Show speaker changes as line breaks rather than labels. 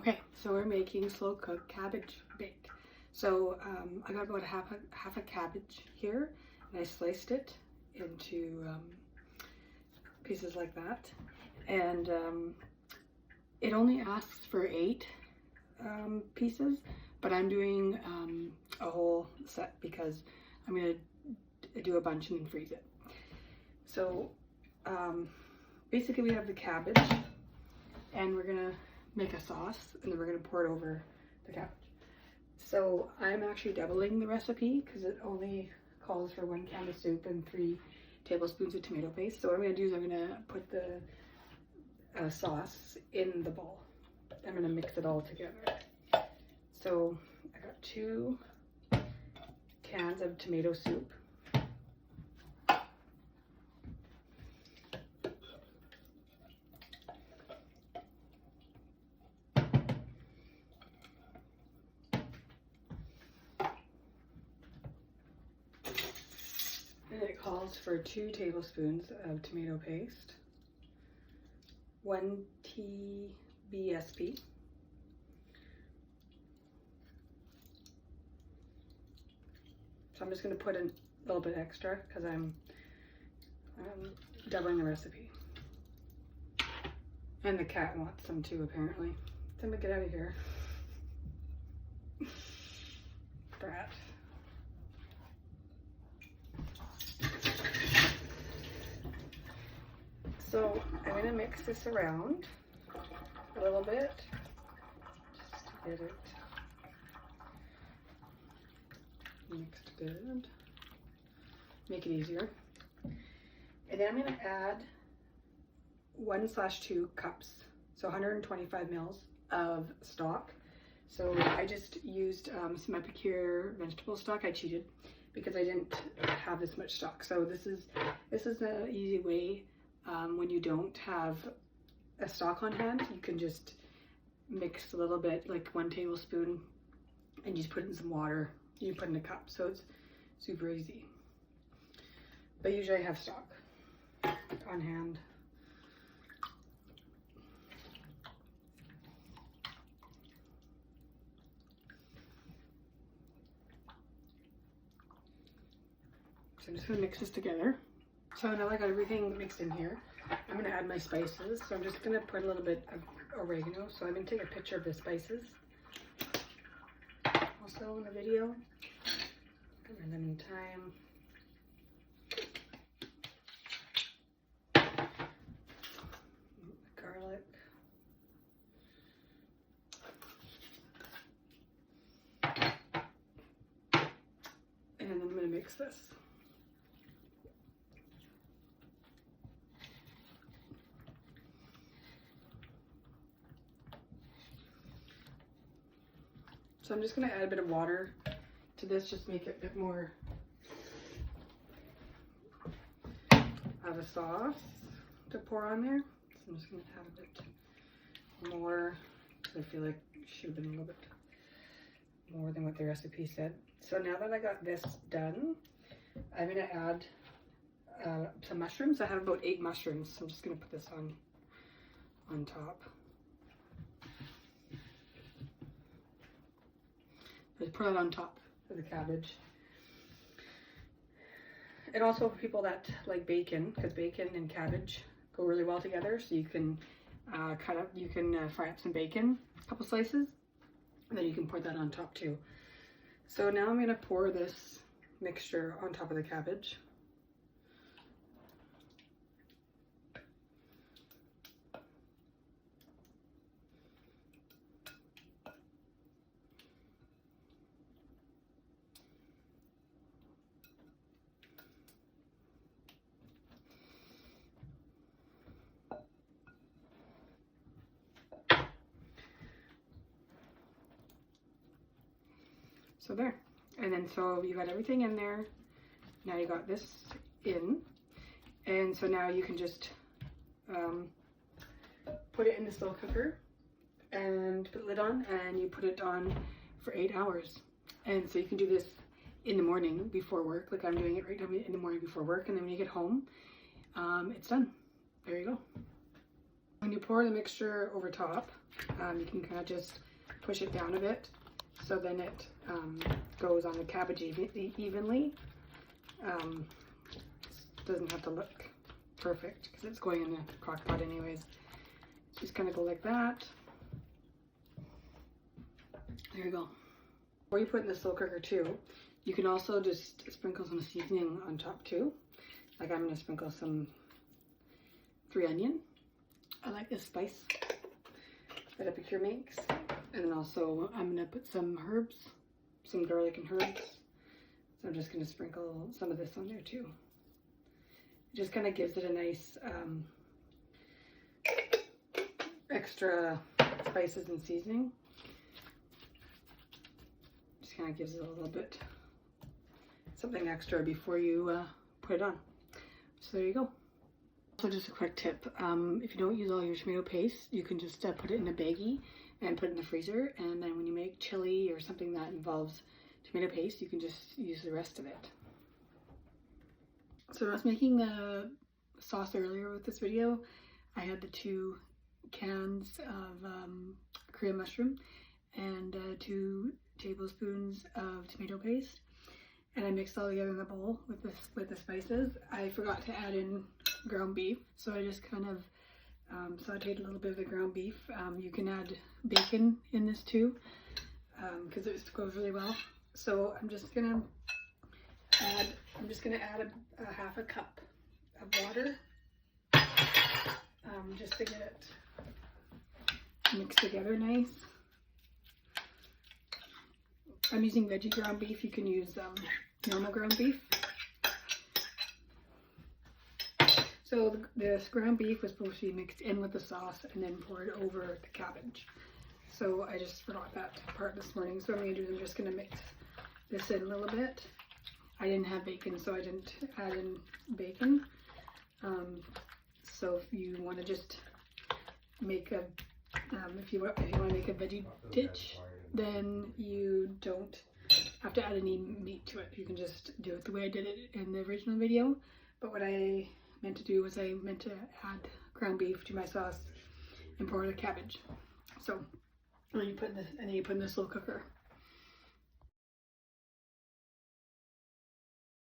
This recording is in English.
Okay, so we're making slow cooked cabbage bake. So I got about half a cabbage here, and I sliced it into pieces like that. And it only asks for 8 pieces, but I'm doing a whole set because I'm gonna do a bunch and then freeze it. So basically we have the cabbage, and we're gonna make a sauce, and then we're gonna pour it over the cabbage. So I'm actually doubling the recipe because it only calls for 1 can of soup and 3 tablespoons of tomato paste. So what I'm gonna do is I'm gonna put the sauce in the bowl. I'm gonna mix it all together. So I got 2 cans of tomato soup. And it calls for 2 tablespoons of tomato paste, 1 TBSP, so I'm just going to put in a little bit extra because I'm doubling the recipe. And the cat wants some too, apparently. Tell me, get out of here. Brat. So I'm going to mix this around a little bit just to get it mixed good. Make it easier. And then I'm going to add 1/2 cups, so 125 mils of stock. So I just used some Epicure vegetable stock. I cheated because I didn't have this much stock. So this is an easy way. When you don't have a stock on hand, you can just mix a little bit, like 1 tablespoon, and just put it in some water. You put in a cup, so it's super easy. But usually I have stock on hand. So I'm just gonna mix this together. So now I got everything mixed in here. I'm gonna add my spices. So I'm just gonna put a little bit of oregano. So I'm gonna take a picture of the spices. Also in the video. And then in time. Garlic. And then I'm gonna mix this. So I'm just going to add a bit of water to this, just make it a bit more of a sauce to pour on there. So I'm just going to add a bit more, because I feel like it should have been a little bit more than what the recipe said. So now that I got this done, I'm going to add some mushrooms. I have about 8 mushrooms, so I'm just going to put this on top. Just put it on top of the cabbage. And also for people that like bacon, because bacon and cabbage go really well together, so you can fry up some bacon, a couple slices, and then you can pour that on top too. So now I'm going to pour this mixture on top of the cabbage. So there, and then so you got everything in there. Now you got this in, and so now you can just put it in the slow cooker and put the lid on, and you put it on for 8 hours. And so you can do this in the morning before work, like I'm doing it right now in the morning before work, and then when you get home, it's done. There you go. When you pour the mixture over top, you can kind of just push it down a bit, so then it goes on the cabbage evenly. Doesn't have to look perfect because it's going in the crock pot anyways. Just kind of go like that. There you go. Before you put it in the slow cooker too, you can also just sprinkle some seasoning on top too. Like I'm going to sprinkle some 3 onion. I like this spice that Epicure makes. And then also I'm going to put some herbs, some garlic and herbs. So I'm just going to sprinkle some of this on there too. It just kind of gives it a nice extra spices and seasoning. Just kind of gives it a little bit something extra before you put it on. So there you go. So just a quick tip, if you don't use all your tomato paste, you can just put it in a baggie and put it in the freezer, and then when you make chili or something that involves tomato paste, you can just use the rest of it. So when I was making a sauce earlier with this video, I had the 2 cans of Korean mushroom and 2 tablespoons of tomato paste, and I mixed all together in the bowl with the spices. I forgot to add in ground beef, so I just kind of sauteed a little bit of the ground beef. You can add bacon in this too, because it goes really well. So I'm just gonna add a half a cup of water, just to get it mixed together nice. I'm using veggie ground beef. You can use normal ground beef. So this ground beef was supposed to be mixed in with the sauce and then poured over the cabbage. So I just forgot that part this morning. So what I'm going to do is I'm just going to mix this in a little bit. I didn't have bacon, so I didn't add in bacon. So if you want to just make a, if you want to make a veggie dish, then you don't have to add any meat to it. You can just do it the way I did it in the original video. But what I meant to do was I meant to add ground beef to my sauce and pour the cabbage. So and then you put in the slow cooker.